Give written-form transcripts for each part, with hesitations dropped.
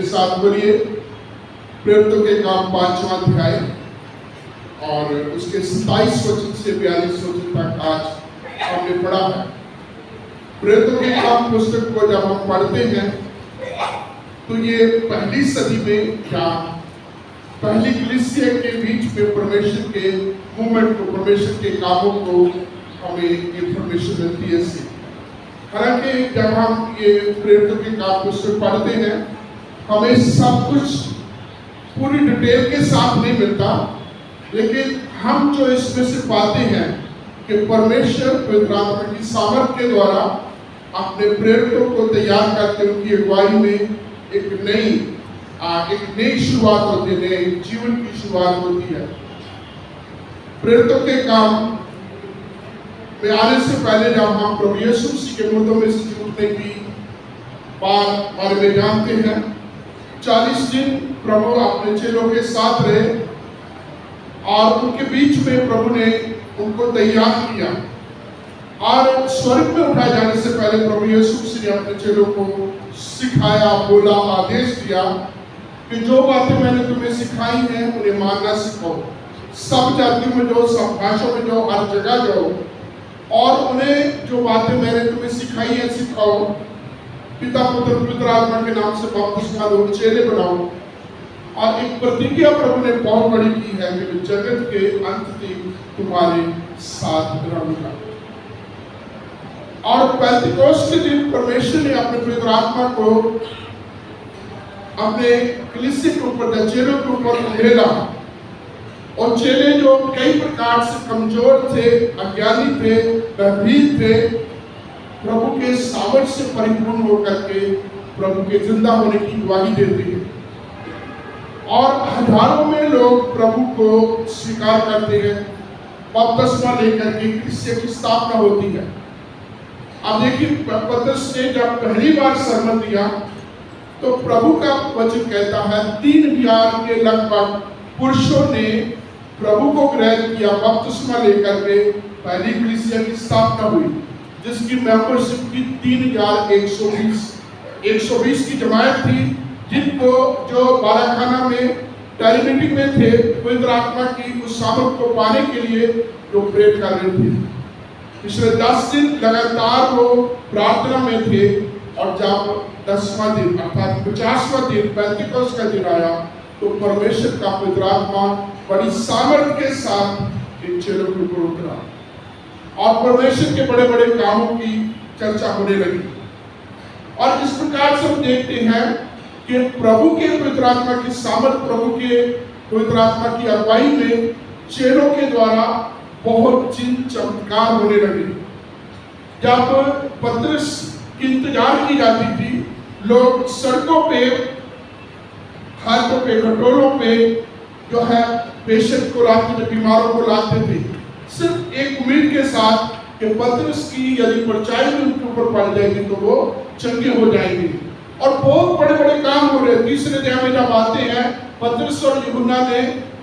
साथ बोलिए प्रेरितों के काम 5वां अध्याय और उसके 27 वचन से 42 वचन तक आज हमने पढ़ा है। प्रेरितों के काम पुस्तक को जब हम पढ़ते हैं तो ये पहली सदी में या पहली कलीसिया के बीच में परमेश्वर के मूवमेंट को, परमेश्वर के कामों को हमें इंफॉर्मेशन मिलती है इससे। हालांकि जब हम ये प्रेरितों के काम पुस्तक पढ़ते हैं हमें सब कुछ पूरी डिटेल के साथ नहीं मिलता, लेकिन हम जो इसमें से पाते हैं कि परमेश्वर पवित्र आत्मा की सामर्थ के द्वारा अपने प्रेरितों को तैयार करके उनकी अगुवाई में एक नई शुरुआत होती है, नए जीवन की शुरुआत होती है। प्रेरितों के काम में आने से पहले जब हम प्रभु यीशु मसीह के मुर्दों में से उठने की बारे में जानते हैं, 40 दिन प्रभु अपने चेलों के साथ रहे और उनके बीच में प्रभु ने उनको तैयार किया और स्वर्ग में उठाए जाने से पहले प्रभु यीशु मसीह ने अपने चेलों को सिखाया, बोला, आदेश दिया कि जो बातें मैंने तुम्हें सिखाई हैं उन्हें मानना सीखो। सब जातियों में जाओ, सब भाषाओं में जाओ, हर जगह जाओ और उन्हें जो बातें मैंने तुम्हें सिखाई है सिखाओ। पिता पुत्र पवित्र आत्मा के नाम से बपतिस्मा दो, चेले बनाओ। और एक प्रतिज्ञा प्रभु ने बहुत बड़ी की है कि जगत के अंत तक तुम्हारे साथ रहूंगा। और पेंतिकोस्त के दिन परमेश्वर ने अपने पवित्र आत्मा को अपने कलीसिया के ऊपर, चेलों के ऊपर उंडेला और चेले जो कई प्रकार से कमजोर थे, अज्ञानी थे, भयभीत थे, प्रभु के सामर्थ्य से परिपूर्ण होकर के प्रभु के जिंदा होने की गवाही देते हैं और हजारों में लोग प्रभु को स्वीकार करते हैं। बपतिस्मा लेकर के कलीसिया की स्थापना होती है। अब देखिए पतरस ने जब पहली बार सरमन दिया तो प्रभु का वचन कहता है 3000 के लगभग पुरुषों ने प्रभु को ग्रहण किया, बपतिस्मा लेकर के पहली कलीसिया की स्थापना हुई, जिसकी मेंबरशिप की 3120 की जमायत थी, जिनको जो बालाखाना में टेलीमीटिंग में थे, पवित्र आत्मा की उस सामर्थ को पाने के लिए जो प्रेरित कर रहे थे। पिछले 10 दिन लगातार वो प्रार्थना में थे और जब 10वां दिन अर्थात 50वां दिन पेंतिकोस्त का दिन आया तो परमेश्वर का पवित्र आत्मा बड़ी सामर्थ के साथ इन चेलों के ऊपर उतरा और परमेश्वर के बड़े बड़े कामों की चर्चा होने लगी। और इस प्रकार से हम देखते हैं कि प्रभु के पवित्र आत्मा की सामर्थ, प्रभु के पवित्र आत्मा की अगुवाई में चेलों के द्वारा बहुत चिन्ह चमत्कार होने लगे। जब पतरस की इंतजार की जाती थी, लोग सड़कों पे, हाथों पे, खटोलों पे जो है पेशेंट को लाते थे, बीमारों को लाते थे, सिर्फ एक उम्मीद के साथ कि पतरस की यदि परछाई भी उनके ऊपर पड़ जाएगी तो वो चंगे हो जाएंगे। और बहुत बड़े बड़े काम हो रहे। तीसरे अध्याय में जब आते हैं, पतरस और यूहन्ना ने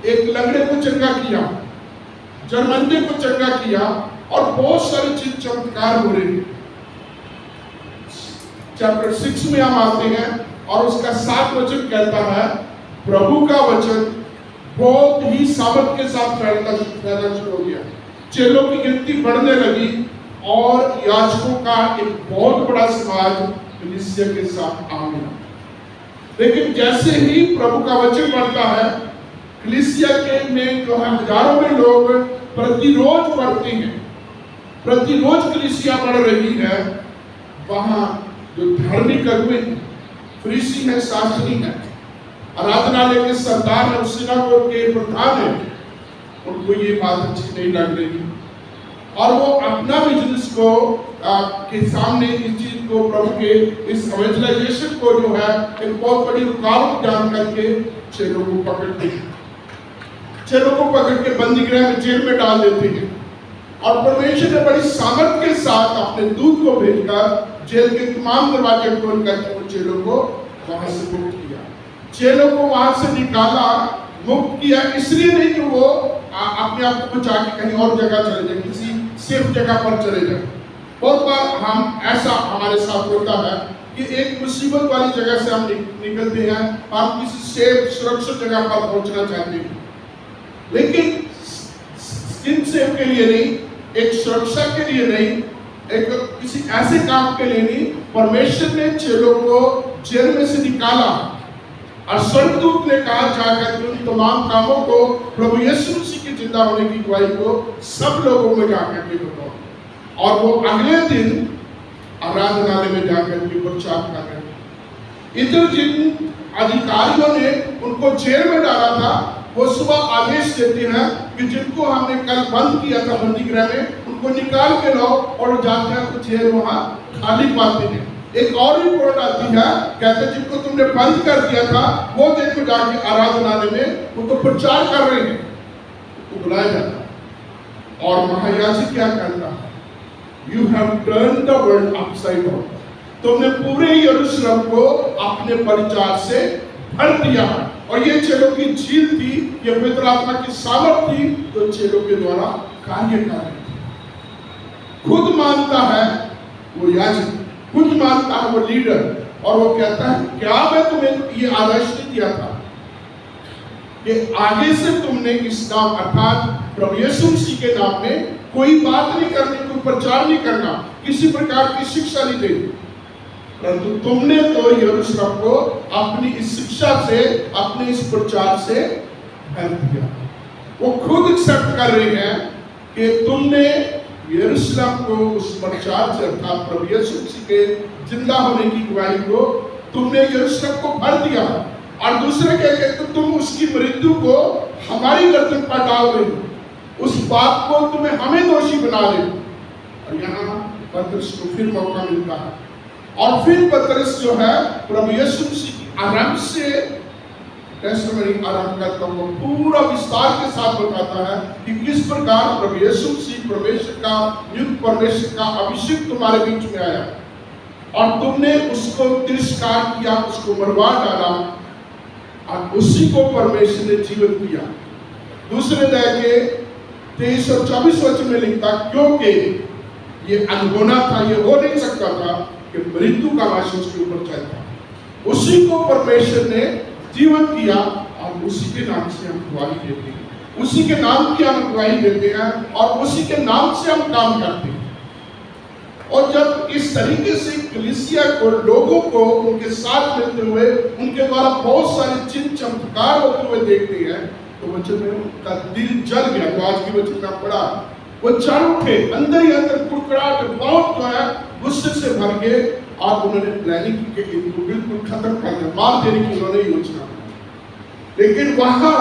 एक लंगड़े को चंगा किया, जर्मंदे को चंगा किया और बहुत सारे चिन्ह चमत्कार हो रहे हैं। चैप्टर 6 में हम आते हैं और उसका 7 वचन कहता है, प्रभु का वचन बहुत ही सामर्थ के साथ फैलना शुरू हो गया। चेलों की गिनती बढ़ने लगी और याजकों का एक बहुत बड़ा समाज कलीसिया के साथ आ गया। लेकिन जैसे ही प्रभु का वचन बढ़ता है, कलीसिया के में जो है हजारों में लोग प्रतिरोज बढ़ते हैं, प्रतिरोज कलीसिया बढ़ रही है। वहां जो धार्मिक अगुवे हैं, फरीसी हैं, शास्त्री हैं, आराधनालय के सरदार हैं, सिनागोग के प्रधान हैं, उनको ये बात अच्छी नहीं लग रही और वो अपना बिजनेस को के सामने इस चीज को, प्रभु के इस इवेंजलाइजेशन को जो है एक बहुत बड़ी रुकावट जान करके चेलों को पकड़ते हैं, चेलों को पकड़ के बंदी गृह में, जेल में डाल देते हैं। और परमेश्वर ने बड़ी सामर्थ के साथ अपने दूत को भेजकर जेल के तमाम दरवाजे खोल करके उन चेलों को वहां से मुक्त किया, चेलों को वहां से निकाला, मुक्त किया। इसलिए नहीं कि वो अपने आप को बचा के कहीं और जगह चले जाए, किसी सेफ जगह पर चले जाए, बहुत बार हम ऐसा हमारे साथ होता है कि एक मुसीबत वाली जगह से हम निकलते हैं, हम किसी सेफ सुरक्षित जगह पर पहुंचना चाहते हैं, लेकिन स्किन सेफ के लिए नहीं, एक सुरक्षा के लिए नहीं, एक किसी ऐसे काम के लिए नहीं। परमेश्वर ने चेलों को जेल में से निकाला और स्वर्गदूत ने कहा जाकर के उन तमाम कामों को, प्रभु यीशु मसीह के जिंदा होने की गवाही को सब लोगों में जाकर के बताओ। और वो अगले दिन आराधनालय में जाकर के प्रचार कर रहे हैं। इधर जिन अधिकारियों ने उनको जेल में डाला था, वो सुबह आदेश देते हैं कि जिनको हमने कल बंद किया था बंदी गृह में, उनको निकाल के लाओ, और जाते हैं तो जेल वहां खाली पाते हैं। एक और रिपोर्ट आती है, कहते जिनको तुमने बंद कर दिया था वो देखो जाके आराधनालय में वो तो प्रचार कर रहे हैं, तो बुलाया जाता है। और महायाजक क्या कहता है? You have turned the world upside down. तुमने पूरे यरूशलेम को अपने परिचार से भर दिया है। और ये चेलों की झील थी, ये पवित्र आत्मा की सामर्थ थी, तो चेलों के द्वारा कार्य कर रही थी। खुद मानता है वो याजक, खुद मानता है वो लीडर, और वो कहता है क्या मैं तुम्हें ये आदेश नहीं दिया था कि आगे से तुमने इस नाम अर्थात प्रभु यीशु मसीह के नाम में कोई बात नहीं करनी, कोई प्रचार नहीं करना, किसी प्रकार की शिक्षा नहीं देनी, परंतु तुमने तो यरूशलेम को अपनी इस शिक्षा से, अपने इस प्रचार से भर दिया। वो खुद एक्सेप्ट कर रहे हैं कि तुमने यरूशलेम को उस प्रचार से अर्थात प्रभु यीशु मसीह के जिंदा होने की गवाही को तुमने यरूशलेम को भर दिया। और दूसरे क्या कहते, तुम उसकी मृत्यु को हमारी गर्दन पर डाल रहे हो, उस बात को तुम्हें हमें दोषी बना दे। और यहाँ पतरस को फिर मौका मिलता है, और फिर पतरस जो है प्रभु यीशु मसीह की आरंभ से टेस्टिमनी आरंभ करता हुआ पूरा विस्तार के साथ बताता है कि किस प्रकार प्रभु यीशु मसीह परमेश्वर का नियुक्त, परमेश्वर का अभिषेक तुम्हारे बीच में आया और तुमने उसको तिरस्कार किया, उसको मरवा डाला, और उसी को परमेश्वर ने जीवित किया। दूसरे अध्याय के 23 और 24 वचन में लिखता, क्योंकि ये अनहोना था, ये हो नहीं सकता था कि मृत्यु का वास उसके ऊपर चलता, उसी को परमेश्वर ने जीवन किया, और उसी के नाम से हम गवाही देते हैं, उसी के नाम की हम गवाही देते हैं, और उसी के नाम से हम काम करते हैं। और जब इस तरीके से कलीसिया को, लोगों को उनके साथ मिलते हुए उनके द्वारा बहुत सारे चिन्ह चमत्कार होते हुए देखते हैं, तो वचन में उनका दिल जल गया। तो आज की वचन में पढ़ा, वो चढ़ उठे, अंदर ही अंदर कुड़कुड़ाहट, बहुत जो है गुस्से से भर गए, और उन्होंने प्लानिंग की कि इनको बिल्कुल खत्म कर दें, मार देने की उन्होंने योजना। लेकिन वहां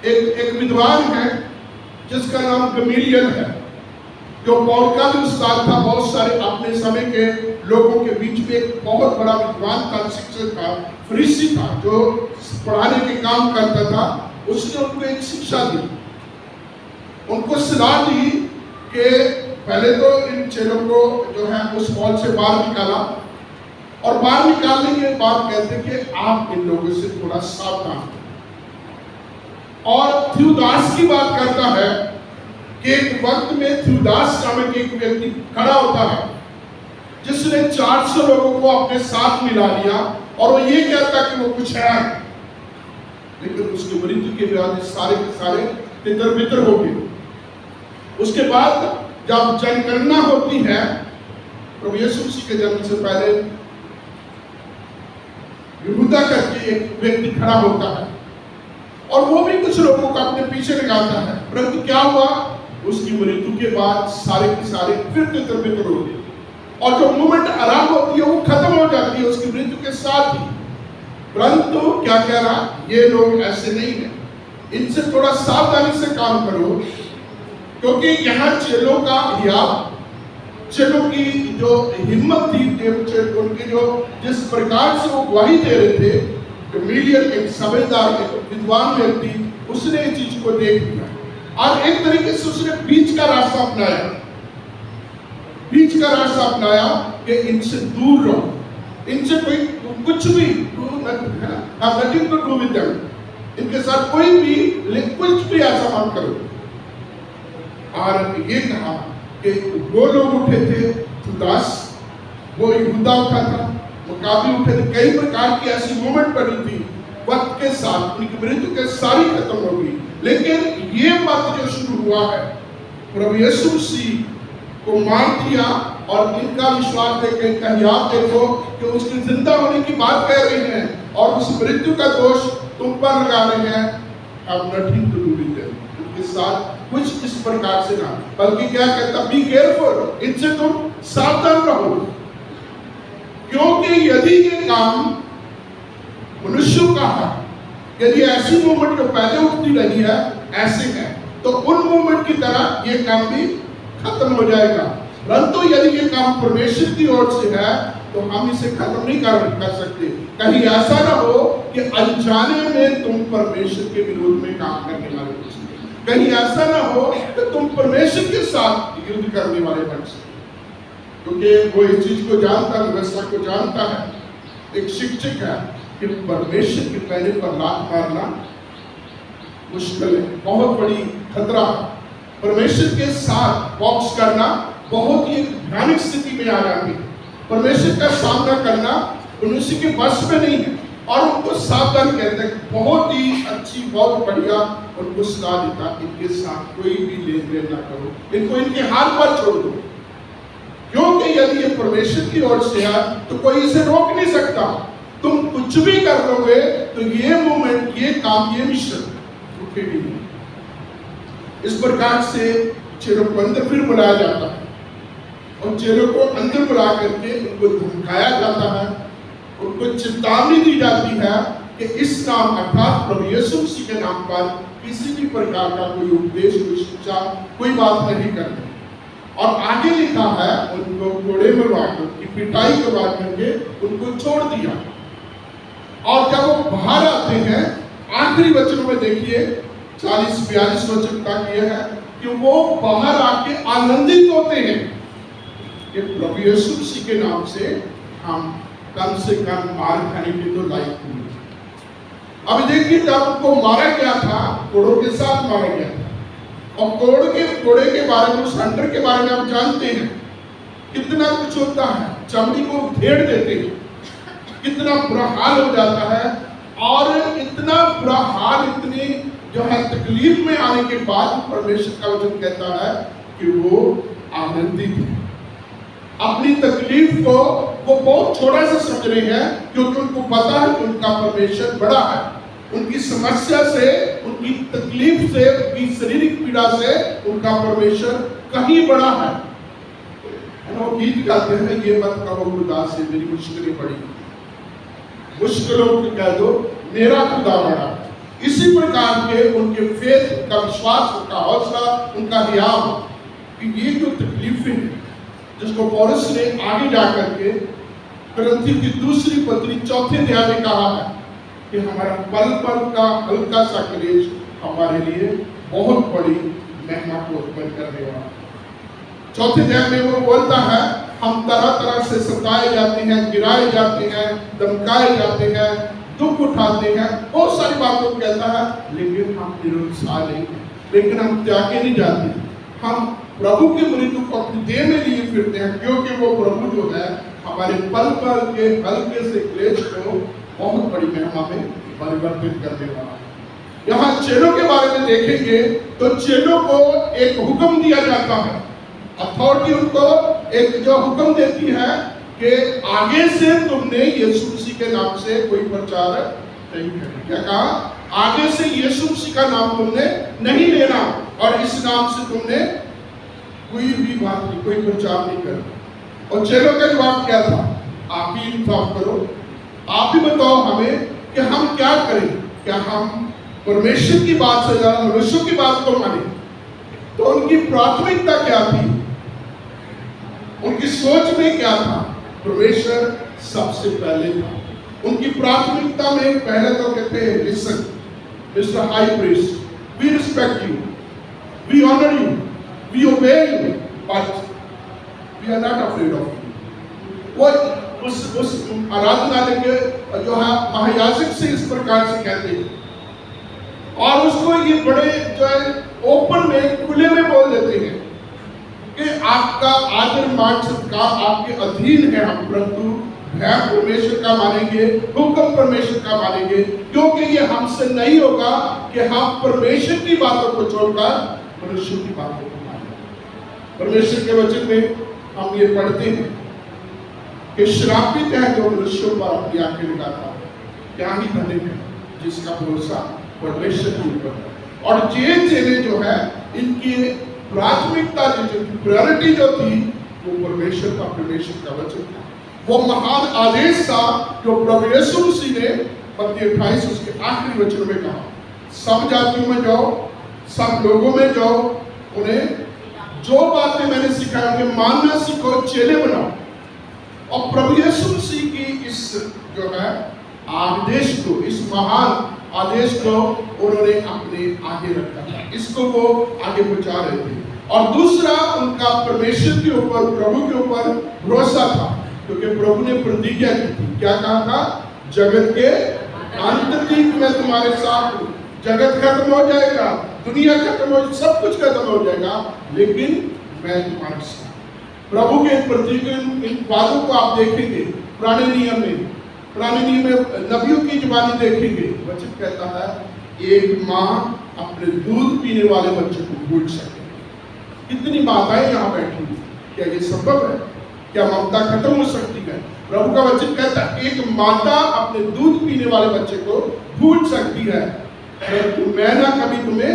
एक विद्वान है जिसका नाम गमीलियल है, जो पौल का भी उस्ताद था, बहुत सारे अपने समय के लोगों के बीच में एक बहुत बड़ा विद्वान था, शिक्षक था, फरीसी था, जो पढ़ाने के काम करता था। उसने उनको एक शिक्षा दी, उनको सलाह दी कि पहले तो इन चेलों को जो है उस हॉल से बाहर निकाला, और बाहर निकालने के बाद कहते कि आप इन लोगों से थोड़ा सावधान। और थ्यूदास की बात करता है कि एक वक्त में थ्यूदास नामक एक व्यक्ति खड़ा होता है जिसने 400 लोगों को अपने साथ मिला लिया, और वो ये कहता कि वो कुछ है, लेकिन उसकी मृत्यु के बाद सारे के सारे तितर बितर हो गए। उसके बाद जब जनगणना होती है, प्रभु यीशु मसीह के जन्म से पहले यहूदा करके एक व्यक्ति खड़ा होता है, और वो भी कुछ लोगों को अपने पीछे लगाता है, परंतु क्या हुआ, उसकी मृत्यु के बाद सारे के सारे फिर तितर बितर हो गए, और जो मूवमेंट आरंभ होती है वो खत्म हो जाती है उसकी मृत्यु के साथ ही। परंतु क्या कह रहा, ये लोग ऐसे नहीं है, इनसे थोड़ा सावधानी से काम करो, क्योंकि यहाँ चेलों का हियाव, चेलों की जो हिम्मत थी, उनकी जो जिस प्रकार से वो गवाही दे रहे थे, गमीलियल एक समझदार, एक विद्वान व्यक्ति, उसने इस चीज को देख लिया, और एक तरीके से उसने बीच का रास्ता अपनाया, बीच का रास्ता अपनाया कि इनसे दूर रहो, इनसे कोई कुछ भी nothing to do with them, इनके साथ कोई भी कुछ भी ऐसा मत करो। और ये कहा कि वो लोग उठे थे, जुदास, वो यहूदा उठा था, मकाबी उठे थे। कई प्रकार की ऐसी मूवमेंट बनी थी, वक्त के साथ उनकी मृत्यु के सारी खत्म हो गई। लेकिन ये बात जो शुरू हुआ है, प्रभु यीशु मसीह को मार दिया और इनका विश्वास देख कहीं आप देखो कि उसके जिंदा होने की बात कह रहे हैं और उस मृत्यु का दोष तुम पर लगा रहे हैं। अब nothing to do with them, उनके साथ कुछ इस प्रकार से ना, बल्कि क्या कहता, बी केयरफुल, इनसे तुम सावधान रहो, क्योंकि यदि ये काम मनुष्यों का है, यदि ऐसी मूवमेंट जो पहले उठती रही है ऐसे है, तो उन मूवमेंट की तरह ये काम भी खत्म हो जाएगा। परंतु यदि ये काम परमेश्वर की ओर से है तो हम इसे खत्म नहीं कर सकते। कहीं ऐसा ना हो कि अनजाने में तुम परमेश्वर के विरोध में काम करने वाले हो, कहीं ऐसा ना हो कि तुम परमेश्वर के साथ युद्ध करने वाले बन सके, क्योंकि वो इस चीज को जानता है, व्यवस्था को जानता है, एक शिक्षक है कि परमेश्वर के पैने पर लात मारना मुश्किल है, बहुत बड़ी खतरा। परमेश्वर के साथ बॉक्स करना बहुत ही भयानक स्थिति में आ जाती है। परमेश्वर का सामना करना मनुष्य के वश में नहीं है, और उनको सावधान कहते हैं, बहुत ही अच्छी, बहुत बढ़िया उनको सलाह देता, इनके साथ कोई भी लेन देन ना करो, इनको इनके हाथ पर छोड़ दो, क्योंकि यदि ये परमेश्वर की ओर से है तो कोई इसे रोक नहीं सकता। तुम कुछ भी कर लोगे तो ये मोमेंट, ये काम, ये मिशन रुकेगी नहीं। इस प्रकार से चेलों को अंदर फिर बुलाया जाता है और चेलों को अंदर बुला करके उनको धमकाया जाता है, उनको चेतावनी दी जाती है कि इस नाम अर्थात प्रभु यीशु मसीह के नाम पर किसी भी प्रकार का कोई उपदेश, कोई शिक्षा, कोई बात नहीं करनी। और आगे लिखा है, उनको कोड़े मरवाकर, उनकी पिटाई करवा करके उनको छोड़ दिया। और जब वो बाहर आते हैं, आखिरी वचनों में देखिए 40-42 वचन तक यह है कि वो बाहर आके आनंदित होते हैं कि प्रभु यीशु मसीह के नाम से हम कम से कम मार खाने की तो लायक हुए। अब देखिए, जब उनको मारा गया था, कोड़ों के साथ मारा गया था, और कोड़े के बारे में, उस हंटर के बारे में आप जानते हैं कितना कुछ होता है, चमड़ी को घेर देते हैं, कितना बुरा हाल हो जाता है। और इतना बुरा हाल, इतनी जो है तकलीफ में आने के बाद परमेश्वर का वचन कहता है कि वो आनंदित है। अपनी तकलीफ को वो बहुत छोटा सा समझ रहे हैं, क्योंकि उनको पता है कि उनका परमेश्वर बड़ा है। उनकी समस्या से, उनकी तकलीफ से, उनकी शारीरिक पीड़ा से उनका परमेश्वर कहीं बड़ा है। वो गीत गाते हैं, ये मत कहो खुदा से मेरी मुश्किलें बड़ी, मुश्किलों को कह दो मेरा खुदा बड़ा। इसी प्रकार के उनके फेथ, उनका विश्वास, उनका हौसला, उनका हियाव कि ये जो तकलीफें हैं, जिसको पौलुस ने आगे जाकर के कुरिन्थियों की दूसरी पत्री 4 अध्याय में कहा है कि हमारा पल पल का हल्का सा क्लेश हमारे लिए बहुत बड़ी महिमा को उत्पन्न करने वाला। 4 अध्याय में वो बोलता है, हम तरह तरह से सताए जाते हैं, गिराए जाते हैं, धमकाए जाते हैं, दुख उठाते हैं, बहुत सारी बातों को कहता है, लेकिन हम निरुत्साह नहीं हैं, लेकिन हम त्यागे नहीं जाते। हम प्रभु के मृत्यु को अपनी देह में लिए फिरते हैं, क्योंकि वो प्रभु जो है हमारे पल पल के हल्के से क्लेश को बहुत बड़ी महिमा में परिवर्तित करने वाला है। यहाँ चेलों के बारे में देखेंगे तो चेलों को एक हुक्म दिया जाता है, अथॉरिटी उनको एक जो हुक्म देती है कि आगे से तुमने यीशु मसीह के नाम से कोई प्रचार नहीं करना। क्या कहा? आगे से यीशु मसीह का नाम तुमने नहीं लेना, और इस नाम से तुमने कोई भी बात नहीं, कोई प्रचार नहीं करना। और चेलों का जवाब क्या था? आप ही इंसाफ करो, आप ही बताओ हमें कि हम क्या करें, क्या हम परमेश्वर की बात से ज्यादा मनुष्यों की बात को माने? तो उनकी प्राथमिकता क्या थी, उनकी सोच में क्या था? परमेश्वर सबसे पहले था। उनकी प्राथमिकता में पहले तो कहते हैं, listen mister high priest, we respect you, we honour you, we obey you, but we are not afraid of you. वो उस आराधनालय के जो है महायाजक से इस प्रकार से कहते हैं, और उसको ये बड़े जो है ओपन में, खुले में बोल देते हैं कि आपका आदर मान सत्कार आपके अधीन है हम, परंतु भय परमेश्वर का मानेंगे, हुक्म परमेश्वर का मानेंगे, क्योंकि ये हमसे नहीं होगा कि हम परमेश्वर की बातों को छोड़कर मनुष्य की बातों को मानें। परमेश्वर के वचन में हम ये पढ़ते हैं कि श्रापित है जो मनुष्यों पर अपनी आंखें लगाता है, क्या ही धनी है जिसका भरोसा परमेश्वर के ऊपर है। और ये चेले जो है इनकी प्राथमिकता जो प्रायोरिटी जो थी वो परमेश्वर का वचन था। वो महान आदेश था जो प्रभु यीशु मसीह ने मत्ती 28 उसके आखिरी वचन में कहा, सब जातियों में जाओ, सब लोगों में जाओ, उन्हें जो बातें मैंने सिखाई उन्हें मानना सीखो, चेले बनाओ। और प्रभु यीशु मसीह की इस जो है आदेश को, इस महान आदेश को उन्होंने अपने आगे रखा था, इसको वो आगे पहुंचा रहे थे। और दूसरा उनका परमेश्वर के ऊपर, प्रभु के ऊपर भरोसा था, क्योंकि प्रभु ने प्रतिज्ञा की थी, क्या कहा था, जगत के अंत तक मैं तुम्हारे साथ हूँ। जगत खत्म हो जाएगा, दुनिया खत्म हो, सब कुछ खत्म हो जाएगा, लेकिन मैं तुम्हारे साथ। प्रभु के प्रतिज्ञा, इन बातों को आप देखेंगे पुराने नियम में नबियों की जुबानी देखेंगे, वचन कहता है एक माँ अपने दूध पीने वाले बच्चे को भूल सके। कितनी माताएं यहाँ बैठी हुई, क्या ये संभव है? क्या ममता खत्म हो सकती है? प्रभु का वचन कहता है एक माता अपने दूध पीने वाले बच्चे को भूल सकती है, परंतु मैं ना कभी तुम्हें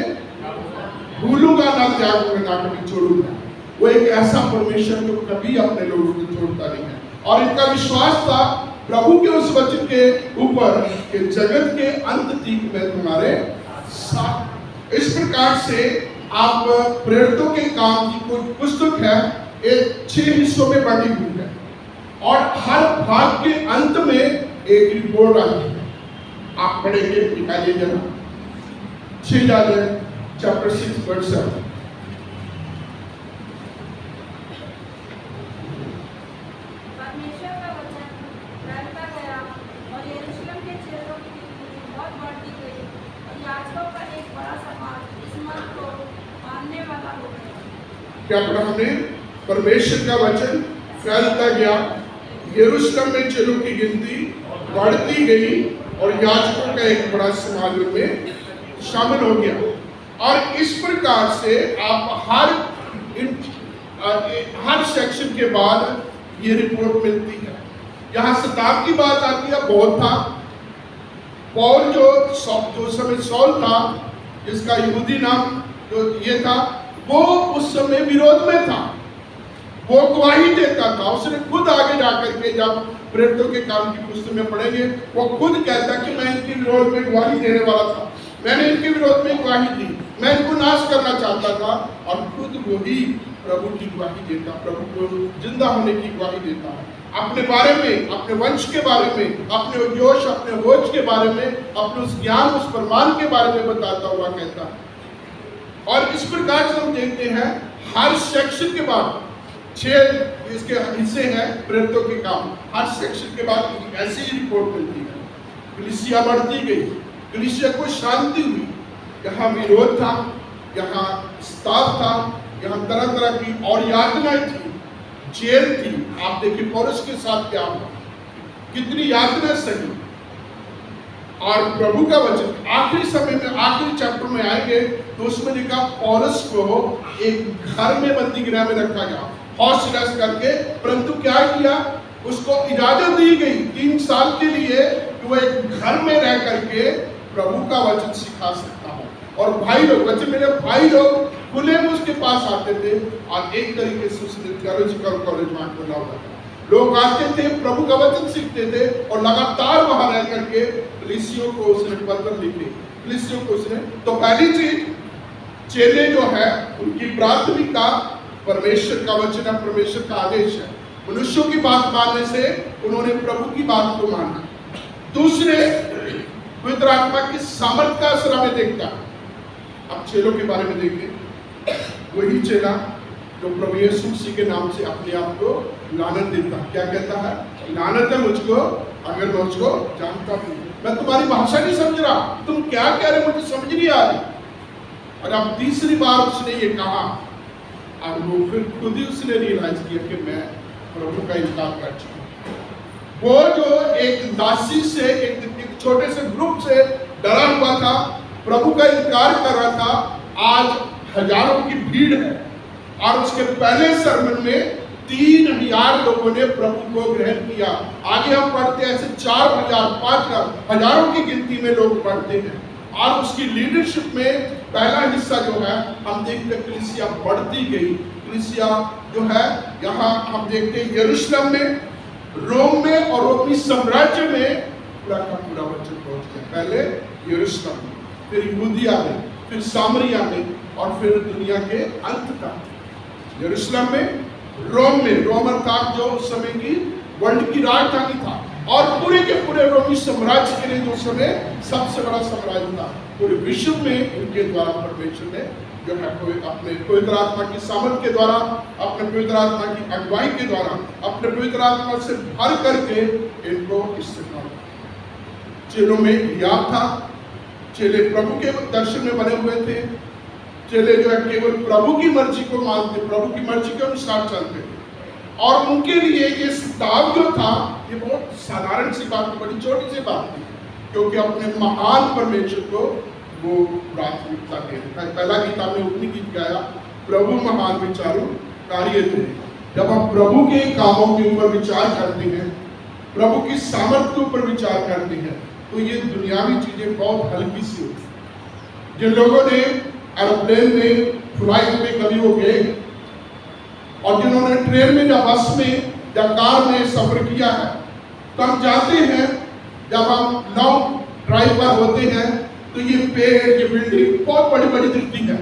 भूलूंगा, ना त्यागूंगा, ना कभी छोड़ूंगा। वो एक ऐसा परमेश्वर जो कभी अपने लोगों को छोड़ता नहीं है। और इनका विश्वास था प्रभु के उस वचन के ऊपर कि जगत के अंत तक मैं तुम्हारे साथ। इस प्रकार से आप प्रेरितों के काम की कोई पुस्तक है, एक 6 हिस्सों में बांटी हुई है और हर भाग के अंत में एक रिपोर्ट आती है। आप पढ़ेंगे, निकालिए जरा 6 चैप्टर 6 वर्स 7। क्या पढ़ा हमने? परमेश्वर का वचन फैलता गया, यरूशलेम में चेलों की गिनती बढ़ती गई और याजकों का एक बड़ा समाज में शामिल हो गया। और इस प्रकार से आप हर सेक्शन के बाद ये रिपोर्ट मिलती है। यहाँ शताब की बात आती है, बहुत था पौल जो समय सौल था, जिसका यहूदी नाम जो ये था, वो उस समय विरोध में था, वो गवाही देता था। उसने खुद आगे जाकर के, जब प्रेरितों के काम की पुस्तक में पढ़ेंगे, वो खुद कहता कि मैं इनके विरोध में गवाही देने वाला था, मैंने इनके विरोध में गवाही दी, मैं इनको नाश करना चाहता था। और खुद वही प्रभु की गवाही देता, प्रभु को जिंदा होने की गवाही देता है, अपने बारे में, अपने वंश के बारे में, अपने जोश, अपने होश के बारे में, अपने उस ज्ञान, उस प्रमाण के बारे में बताता हुआ कहता है। और इस प्रकार से हम देखते हैं हर सेक्शन के बाद 6 इसके हिस्से हैं प्रेरितों के काम, हर सेक्शन के बाद ऐसी ही रिपोर्ट मिलती है। कलीसिया बढ़ती गई, कलीसिया को शांति हुई, यहाँ विरोध था, यहाँ स्ताव था, यहाँ तरह तरह की और यातनाएं थी, जेल थी। आप देखिए पौलुस के साथ क्या हुआ, कितनी यातना सही। और प्रभु का वचन आखिरी समय में, आखिरी चैप्टर में आएंगे तो उसमें लिखा पौलुस को एक घर में बंदी गृह में रखा गया, हाउस अरेस्ट करके। परंतु क्या किया, उसको इजाजत दी गई 3 साल के लिए कि वो एक घर में रह करके प्रभु का वचन सिखा सकता हो। और भाई लोग, वचन मेरे भाई लोग खुले में उसके पास आते थे और एक तरीके से उसने थियोलॉजिकल कॉलेज मान खोला हुआ था। लोग आते थे, प्रभु का वचन सीखते थे और लगातार वहां रह करके कलीसियों को उसने पत्र लिखे, कलीसियों को उसने। तो पहली चीज, चेले जो है उनकी प्राथमिकता परमेश्वर का वचन है, परमेश्वर का आदेश है। मनुष्यों की बात मानने से उन्होंने प्रभु की बात को माना। दूसरे, पवित्र आत्मा की सामर्थ का असर हमें देखता है। अब चेलों के बारे में देखें, वही चेला जो प्रभु यीशु मसीह के नाम से अपने आप को लानत देता, क्या कहता है, लानत है मुझको अगर मैं उसको जानता हूं, मैं तुम्हारी भाषा नहीं समझ रहा, तुम क्या कह रहे मुझे समझ नहीं आ रही। और अब तीसरी बार उसने ये कहा और वो फिर खुद ही उसने रियलाइज किया कि मैं प्रभु का इनकार कर चुका हूं। वो जो एक दासी से एक छोटे से ग्रुप से डरा हुआ था, प्रभु का इनकार कर रहा था, आज हजारों की भीड़ है और उसके पहले सरमन में 3000 लोगों ने प्रभु को ग्रहण किया। आगे हम पढ़ते हैं ऐसे 4000 5000 हजारों की गिनती में लोग पढ़ते हैं और उसकी लीडरशिप में पहला हिस्सा जो है हम देखते हैं कलीसिया बढ़ती गई। कलीसिया जो है यहाँ हम देखते हैं यरूशलेम में, रोम में और रोमी साम्राज्य में पूरा का पूरा वचन पहुंच गया। पहले यरूशलेम में, फिर यहूदिया में, फिर सामरिया में और फिर दुनिया के अंत तक। यरूशलेम में, रोम में, रोम अर्थात जो उस समय की वर्ल्ड की राजधानी था और पूरे के पूरे रोमी साम्राज्य के लिए जो समय सबसे बड़ा साम्राज्य था, पूरे विश्व में इनके द्वारा परमेश्वर ने जो है अपने पवित्र आत्मा की सामर्थ के द्वारा, अपने पवित्र आत्मा की अगुवाई के द्वारा, अपने पवित्र आत्मा से भर करके इनको इस्तेमाल। चेलों में याद था, चेले प्रभु के दर्शन में बने हुए थे। चेले जो है केवल प्रभु की मर्जी को मानते, प्रभु की मर्जी के अनुसार चलते थे और उनके लिए ये स्ताव जो था ये बहुत साधारण सी बात, बड़ी छोटी सी बात थी, क्योंकि अपने महान परमेश्वर को वो प्राथमिकता देते थे। पहला गीता में उतनी गीत गाया, प्रभु महान विचारों कार्य थे। जब हम प्रभु के कामों के ऊपर विचार करते हैं, प्रभु की सामर्थ्य के ऊपर विचार करते हैं, तो ये दुनियावी चीजें बहुत हल्की सी होती हैं। जिन लोगों ने एरोप्लेन में, फ्लाइट में कभी वो गए और जिन्होंने ट्रेन में या बस में या कार में सफर किया है, तो हम जानते हैं जब हम लॉन्ग ड्राइव पर होते हैं तो ये पेड़, ये बिल्डिंग बहुत बड़ी बड़ी दिखती है,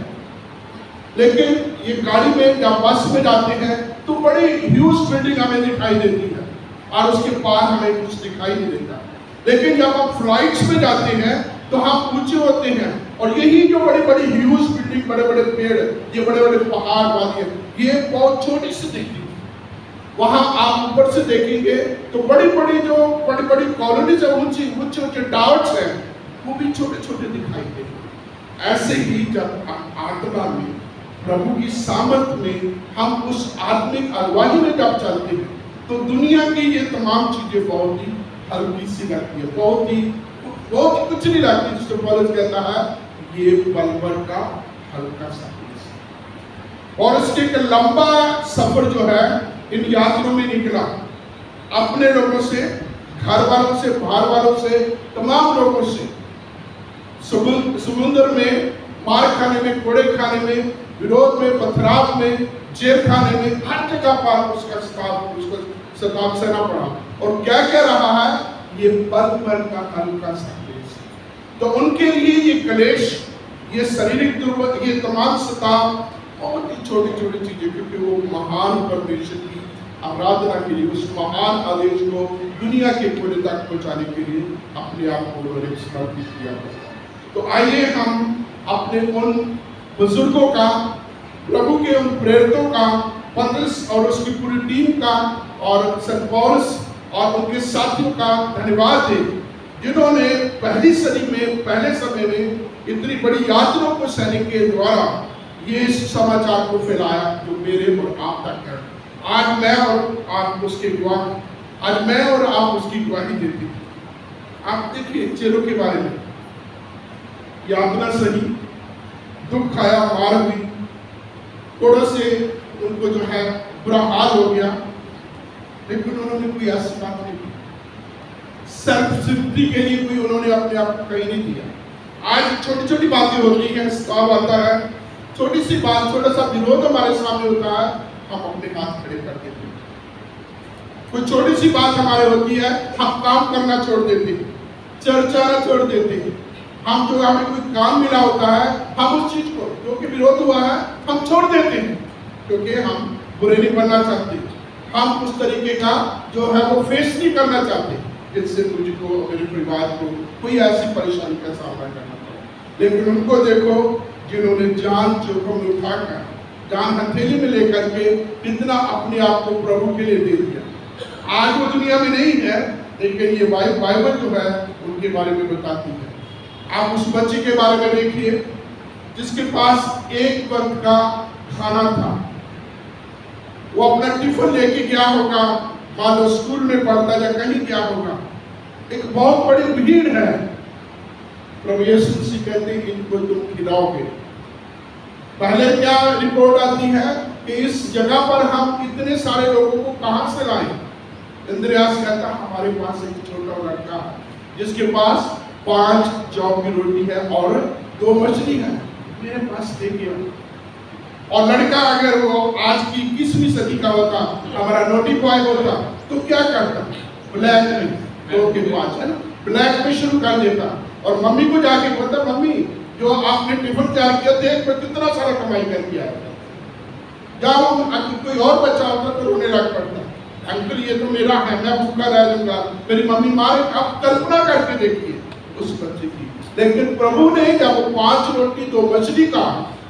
लेकिन ये गाड़ी में या बस में जाते हैं तो बड़ी ह्यूज बिल्डिंग हमें दिखाई देती है और उसके पार हमें कुछ दिखाई नहीं देता। लेकिन जब हम फ्लाइट्स में जाते हैं तो हम ऊंचे होते हैं और यही जो बड़ी बड़ी ह्यूज बिल्डिंग, बड़े बड़े पेड़, ये बड़े बड़े पहाड़ वादियां, ये बहुत छोटी सी दिखती है। वहां आप ऊपर से देखेंगे तो बड़ी बड़ी कॉलोनीज है, ऊंचे टावर्स हैं, वो भी छोटे छोटे दिखाई देंगे। ऐसे ही जब हम आत्मा में, प्रभु की सामर्थ में, हम उस आत्मिक अगुवाई में जब चलते हैं तो दुनिया की ये तमाम चीजें बहुत ही हल्की सी लगती है, बहुत ही कुछ नहीं लगती। जिसको पौलुस कहता है ये पलवर का हल्का सा और इसके एक लंबा सफर जो है इन यात्रियों में निकला, अपने लोगों से, घर वालों से, बाहर वालों से, तमाम लोगों से, समुद्र में, मार खाने में, कोड़े खाने में, विरोध में, पथराव में, जेल खाने में, हर जगह पर उसको सताव सहना पड़ा। और क्या कह रहा है, ये पल भर का हल्का सा क्लेश। तो उनके लिए ये क्लेश, ये शारीरिक दुर्बल, ये तमाम सताव बहुत ही छोटी छोटी चीजें, क्योंकि वो महान परमेश्वर की आराधना के लिए, उस महान आदेश को दुनिया के कोने तक पहुंचाने के लिए अपने आप को उन्होंने समर्पित किया। तो आइए हम अपने उन बुजुर्गों का, प्रभु के उन प्रेरितों का, पतरस और उसकी पूरी टीम का और संत पौलुस और उनके साथियों का धन्यवाद दें, जिन्होंने पहली सदी में, पहले समय में इतनी बड़ी यात्राओं को सैनिक के द्वारा ये समाचार को फैलाया जो मेरे और आप तक है। आज मैं और आप उसके गवाह, आज मैं और आप उसकी गवाही देते हैं। आप देखिए चेलों के बारे में, यातना सही, दुख आया, मार हुई, थोड़ा से उनको जो है बुरा हाल हो गया, लेकिन उन्होंने कोई ऐसी बात नहीं की, सेल्फ सिंपैथी के लिए कोई उन्होंने अपने आप को कहीं नहीं दिया। आज छोटी छोटी बातें होती हैं, स्ताव आता है, छोटी सी बात, छोटा सा विरोध हमारे सामने होता है, हम अपने हाथ खड़े कर देते हैं। कोई छोटी सी बात हमारे होती है, हम काम करना छोड़ देते हैं, चर्चा छोड़ देते हैं, हम जो हमें कोई काम मिला होता है, हम उस चीज को जो कि विरोध हुआ है हम छोड़ देते हैं, क्योंकि हम बुरे नहीं बनना चाहते, हम उस तरीके का जो है वो फेस नहीं करना चाहते जिससे मुझको, मेरे परिवार को कोई ऐसी परेशानी का सामना करना पड़े। लेकिन उनको देखो जिन्होंने जान जोखिम में उठाकर, जान हथेली में लेकर के कितना अपने आप को प्रभु के लिए दे दिया। आज वो दुनिया में नहीं है, लेकिन ये बाइबल जो है उनके बारे में बताती है। आप उस बच्चे के बारे में देखिए जिसके पास एक वक्त का खाना था, वो अपना टिफिन लेके गया होगा, मान लो स्कूल में पढ़ता या कहीं गया होगा, एक बहुत बड़ी भीड़ है। प्रभु यीशु मसीह कहते हैं इनको तुम खिलाओगे। पहले क्या रिपोर्ट आती है कि इस जगह पर हम इतने सारे लोगों को कहां से लाएं? इंद्रियास कहता हमारे पास एक छोटा लड़का है जिसके पास 5 जौ की रोटी है और 2 मछली है, मेरे पास देखिए। और लड़का अगर वो आज की 21वीं सदी का होता, हमारा नोटी बॉय होता, तो क्या करता? ब्लैक में 2 के 5 है ना, ब्लैक में शुरू कर देता और मम्मी को जाके बोलता, मम्मी जो आपने टिफिन तैयार किया देख मैं कितना सारा कमाई करके आया। जब कोई और बच्चा होता तो रोने लग पड़ता, अंकल ये तो मेरा है, मैं भूखा रह जाऊंगा, मेरी मम्मी मारे। आप कल्पना करके देखिए उस बच्चे की। लेकिन प्रभु ने जब 5 रोटी 2 मछली का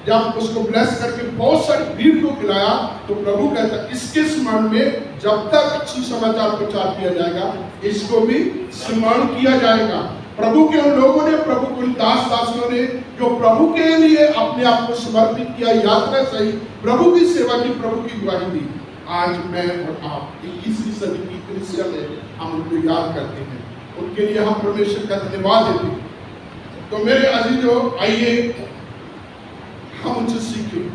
जब उसको ब्लेस करके बहुत सारी भीड़ को खिलाया, तो प्रभु कहता इसके स्मरण में जब तक अच्छी समाचार प्रचार किया जाएगा, इसको भी स्मरण किया जाएगा। प्रभु के उन लोगों ने, प्रभु के उन दास दासियों ने जो प्रभु के लिए अपने आप को समर्पित किया, यात्रा सही प्रभु की सेवा की, प्रभु की गवाही दी। आज मैं और आप 21वीं सदी की कलीसिया में हम उनको याद करते हैं, उनके लिए हम परमेश्वर का धन्यवाद देते हैं। तो मेरे अजीजों, आइए हम उनसे सीखें,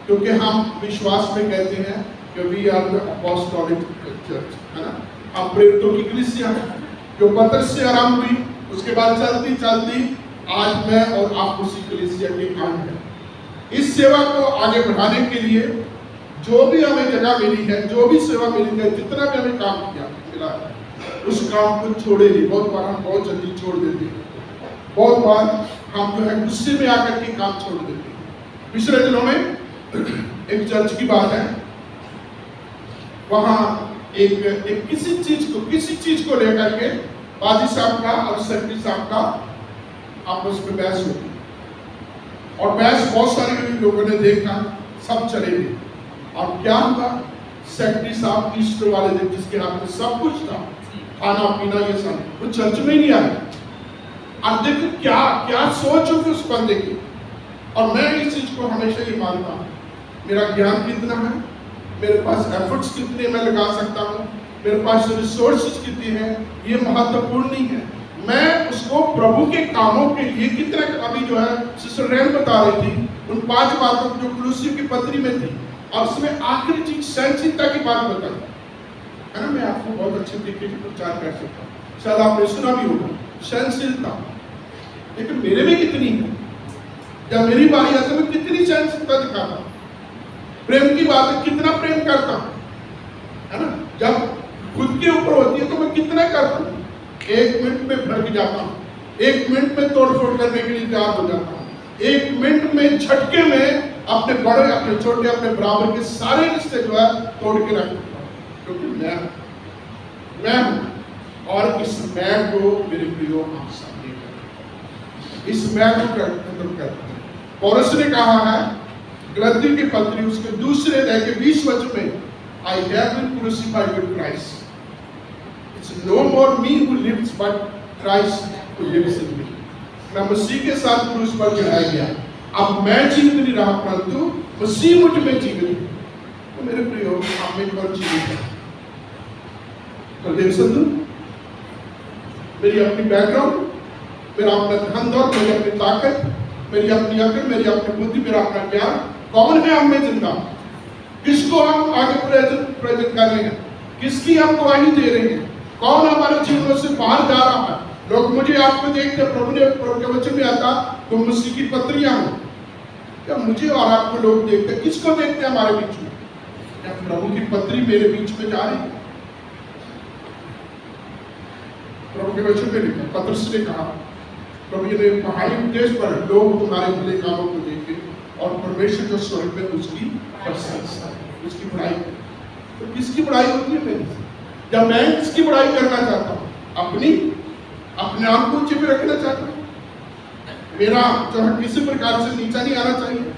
क्योंकि हम विश्वास में कहते हैं कि we are the apostolic church, है ना। हम प्रेरितों की कलीसिया है जो पतरस से आरंभ हुई, उसके बाद चलती चलती आज मैं और आप उसी कलीसिया के अंग हैं। इस सेवा को आगे बढ़ाने के लिए जो भी हमें जगह मिली है, जो भी सेवा मिली है, जितना भी हमें काम किया मिला है, उस काम को छोड़े नहीं। बहुत बार हम बहुत जल्दी छोड़ देते हैं, बहुत बार हम जो है गुस्से में आकर के काम छोड़ देते हैं। पिछले दिनों में एक चर्च की बात है, वहां एक किसी चीज को लेकर के पादी साहब का और सेक्रेटरी साहब का आपस में बहस हुई, और बहस बहुत सारे लोगों ने देखा, सब चले गए। और क्या हुआ? सेक्रेटरी साहब ईस्टर वाले दिन जिसके हाथ में सब कुछ था, खाना पीना ये सब, वो चर्च में नहीं आए। अब देखो क्या क्या सोच होगी उस बंदे की। और मैं इस चीज को हमेशा ये मानता हूँ, मेरा ज्ञान कितना है, मेरे पास एफर्ट्स कितने मैं लगा सकता हूँ, मेरे पास रिसोर्सेज कितने हैं, ये महत्वपूर्ण नहीं है। मैं उसको प्रभु के कामों के लिए कितना, अभी जो है सिस्टर रैन बता रही थी उन 5 बातों जो कुलुस्सियों की पत्री में थी, और उसमें आखिरी चीज सहनशीलता की बात बताई है ना। मैं आपको बहुत अच्छे तरीके से प्रचार कर सकता हूँ, शायद आपने सुना भी होगा सहनशीलता, लेकिन मेरे में कितनी है? जब मेरी बारी आती है मैं कितनी सहनशीलता दिखाता हूँ, प्रेम की बात है कितना प्रेम करता हूँ, है ना। जब खुद के ऊपर होती है तो मैं कितना करता हूँ, 1 मिनट में भड़क जाता हूँ, 1 मिनट में तोड़फोड़ करने के लिए तैयार हो जाता हूँ, 1 मिनट में झटके में अपने बड़े, अपने छोटे, अपने बराबर के सारे रिश्ते जो है तोड़ के रख देता हूँ, क्योंकि मैं हूँ। और इस मैं को मेरे प्रियो आप सामने करें, इस मैं को खत्म करते हैं। पौलुस ने कहा है गलती की पत्री उसके 2 अध्याय के 20 वचन में, I have been crucified with Christ. It's no more me who lives, but Christ who lives in me. मैं मसीह के साथ क्रूस पर चढ़ाया गया, अब मैं जीवित नहीं रहा परंतु मसीह मुझ में जीवित है। तो मेरे प्रियो, आप में कौन जीवित है? तो देख सकते, मेरी अपनी बैकग्राउंड, मेरा अपना धन दौलत, मेरी अपनी ताकत, मेरी अपनी अकल, मेरी अपनी बुद्धि, मेरा अपना ज्ञान, कौन है हम में जिंदा? किसको हम आगे प्रेजेंट कर रहे हैं? किसकी हम गवाही दे रहे हैं? कौन हमारे जीवन से बाहर जा रहा है? लोग मुझे आपको देखते, प्रभु के वचन में आता तो मसीह की पत्रियां हो, क्या मुझे और आपको लोग देखते? किसको देखते हैं हमारे बीच में? क्या प्रभु की पत्री मेरे बीच में जा रही है? प्रभु के वचन में लिखा, पतरस ने कहा, प्रभु ने पहाड़ी उपदेश पर लोग तुम्हारे भले कामों को देखे और परमेश्वर जो स्वर्ग में उसकी प्रशंसा, उसकी बड़ाई। तो किसकी बड़ाई होती है मेरी? जब मैं किसकी बड़ाई करना चाहता हूँ? अपने आप को ऊंचे पे रखना चाहता हूँ, मेरा जो है किसी प्रकार से नीचा नहीं आना चाहिए,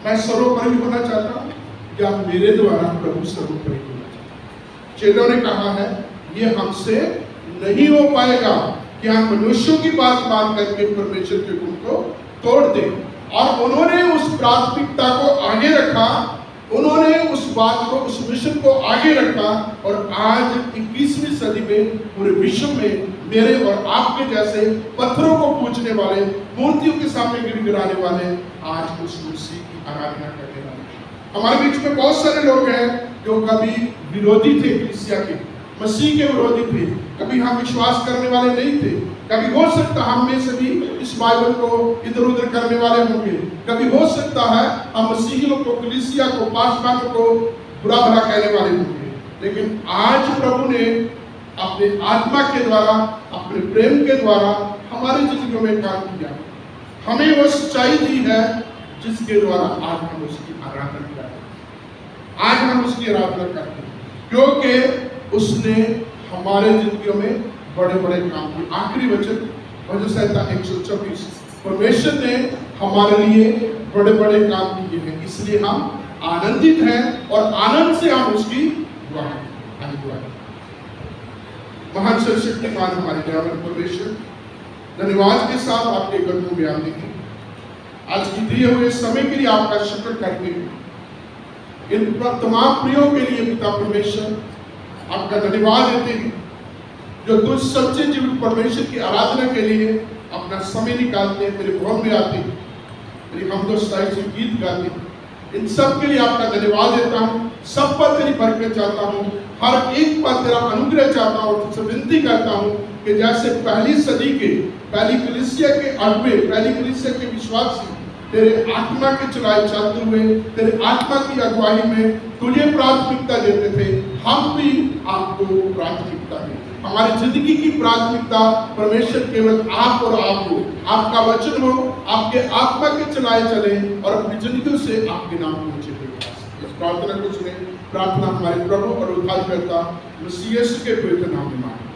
मैं सर्वोपरि होना चाहता हूँ, या मेरे द्वारा प्रभु सर्वोपरि होना चाहता हूँ? चेलों ने कहा है ये हमसे नहीं हो पाएगा कि हम मनुष्यों की बात मान करके परमेश्वर के गुण को तोड़ दें। और उन्होंने उस प्राथमिकता को आगे रखा उन्होंने उस बात को, उस मिशन को आगे रखा और आज 21वीं सदी में पूरे विश्व में मेरे और आपके जैसे पत्थरों को पूजने वाले, मूर्तियों के सामने गिड़गिड़ाने वाले आज उस मसीह की आराधना करने वाले। हमारे बीच में बहुत सारे लोग हैं जो कभी विरोधी थे कलीसिया के, मसीह के विरोधी थे, कभी हम विश्वास करने वाले नहीं थे, कभी हो सकता हम में से भी इस बाइबल को इधर उधर करने वाले होंगे, कभी हो सकता है हम मसीहियों को, कलीसिया को, पासवानों को बुरा भला कहने वाले होंगे, लेकिन आज प्रभु ने अपने आत्मा के द्वारा, अपने प्रेम के द्वारा हमारी जिंदगियों में काम किया, हमें वो सच्चाई दी है जिसके द्वारा आज हम उसकी आराधना करते हैं। आज हम उसकी आराधना करते हैं क्योंकि उसने हमारे जिंदगियों में बड़े बड़े काम किए। आखिरी वचन भजन संहिता 126, परमेश्वर ने हमारे लिए बड़े बड़े काम किए हैं, इसलिए हम आनंदित हैं और आनंद से हम उसकी महान सर्वशक्तिमान हमारे दयावान परमेश्वर, धन्यवाद के साथ आपके कदमों में आते हैं। आज की दिए हुए समय के लिए आपका शुक्र करते हैं। इन तमाम प्रियों के लिए पिता परमेश्वर आपका धन्यवाद देते हैं जो तुझ सच्चे जीवित परमेश्वर की आराधना के लिए अपना समय निकालते हैं, तेरे भवन में आते हैं, तेरी हमदोस्ताई से गीत गाते हैं। इन सब के लिए आपका धन्यवाद देता हूँ। सब पर तेरी बरकत चाहता हूँ, हर एक पर तेरा अनुग्रह चाहता हूँ। तुझसे विनती करता हूँ कि जैसे पहली सदी के, पहली कलीसिया के अगुवे, पहली कलीसिया के विश्वासी तेरे आत्मा के चलाए चलते हुए, तेरे आत्मा की अगुवाई में तुझे प्राथमिकता देते थे, हम भी आपको प्राथमिकता दें। हमारी जिंदगी की प्राथमिकता परमेश्वर केवल आप और आप हो, आपका वचन हो, आपके आत्मा के चलाए चले और अपनी जिंदगी से आपके नाम को ऊंचे पे। इस प्रार्थना को सुने, प्रार्थना हमारे प्रभु और उद्धारकर्ता मसीह यीशु के पवित्र नाम में मांगते हैं।